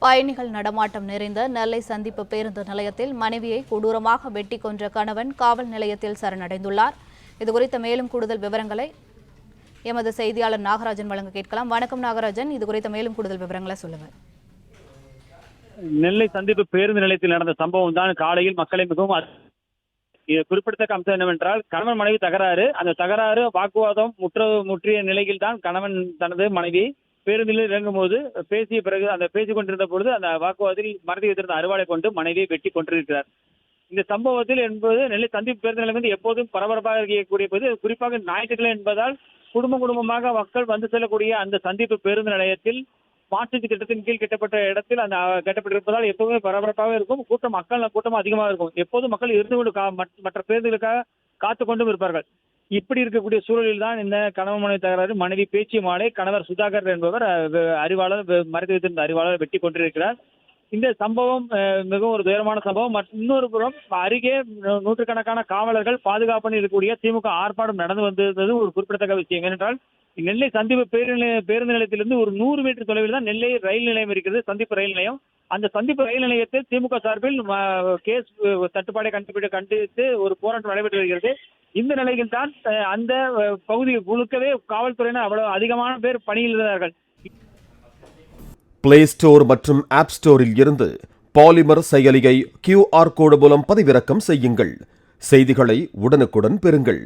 பயணிகள் நடமாட்டம் நிறைந்த நெல்லை சந்திப்பு பேருந்து நிலையத்தில் மனைவியை கொடூரமாக வெட்டி கொன்ற கணவன் காவல் நிலையத்தில் சரணடைந்துள்ளார். இதுகுறித்த மேலும் கூடுதல் விவரங்களை எமது செய்தியாளர் நாகராஜன் வழங்க கேட்கலாம். வணக்கம் நாகராஜன், இதுகுறித்த மேலும் கூடுதல் விவரங்களை சொல்லுங்க. நெல்லை சந்திப்பு பேருந்து நிலையத்தில் நடந்த சம்பவம் தான் காலையில் மக்களை மிகவும் குறிப்பிடத்தக்க அம்சம் என்னவென்றால், கணவன் மனைவி தகராறு. அந்த தகராறு வாக்குவாதம் முற்றிய நிலையில் தான் கணவன் தனது மனைவி பேருந்தில் இறங்கும் போது பேசிய பிறகு அந்த பேசிக் கொண்டிருந்த பொழுது அந்த வாக்குவாதத்தில் மறைத்து வைத்திருந்த அருவாளை கொண்டு மனைவியை வெட்டி கொண்டிருக்கிறார். இந்த சம்பவத்தில் என்பது நெல்லை சந்திப்பு பேருந்து நிலையம் எப்போதும் பரபரப்பாக இருக்கக்கூடியது. குறிப்பாக ஞாயிற்றுக்கிழமை என்பதால் குடும்பமாக மக்கள் வந்து செல்லக்கூடிய அந்த சந்திப்பு பேருந்து நிலையத்தில் மாற்று திட்டத்தின் கீழ் கட்டப்பட்ட இடத்தில் அந்த கட்டப்பட்டிருப்பதால் எப்பவுமே பரபரப்பாக இருக்கும். கூட்டம் அதிகமாக இருக்கும். எப்போதும் மக்கள் இருந்து கொண்டு மற்ற பேருந்துகளுக்காக காத்து கொண்டும் இருப்பார்கள். இப்படி இருக்கக்கூடிய சூழலில் தான் இந்த கணவன் மனைவி தகராறு. மனைவி பேச்சு மாலை, கணவர் சுதாகர் என்பவர் அறிவாளர் மறைத்து வைத்திருந்த அறிவாளர் வெட்டி கொண்டிருக்கிறார். இந்த சம்பவம் மிகவும் ஒரு துயரமான சம்பவம். இன்னொரு புறம் அருகே நூற்றுக்கணக்கான காவலர்கள் பாதுகாப்பு இருக்கக்கூடிய திமுக ஆர்ப்பாட்டம் நடந்து வந்திருந்தது ஒரு குறிப்பிடத்தக்க விஷயம். ஏனென்றால் நெல்லை சந்திப்பு பேருந்து நிலையத்திலிருந்து ஒரு 100 மீட்டர் தொலைவில் தான் நெல்லை ரயில் நிலையம் இருக்கிறது, சந்திப்பு ரயில் நிலையம். அந்த சந்திப்பு ரயில் நிலையத்தில் திமுக சார்பில் கேஸ் தட்டுப்பாடை கண்டித்து ஒரு போராட்டம் நடைபெற்று வருகிறது. இந்த நிலையில் தான் அந்த பகுதி முழுக்கவே காவல்துறையினர் அவ்வளவு அதிகமான பேர் பணியில் இருந்தார்கள். பிளே ஸ்டோர் மற்றும் ஆப் ஸ்டோரில் இருந்து பாலிமர் செயலியை QR கோடு மூலம் பதிவிறக்கம் செய்யுங்கள். செய்திகளை உடனுக்குடன் பெறுங்கள்.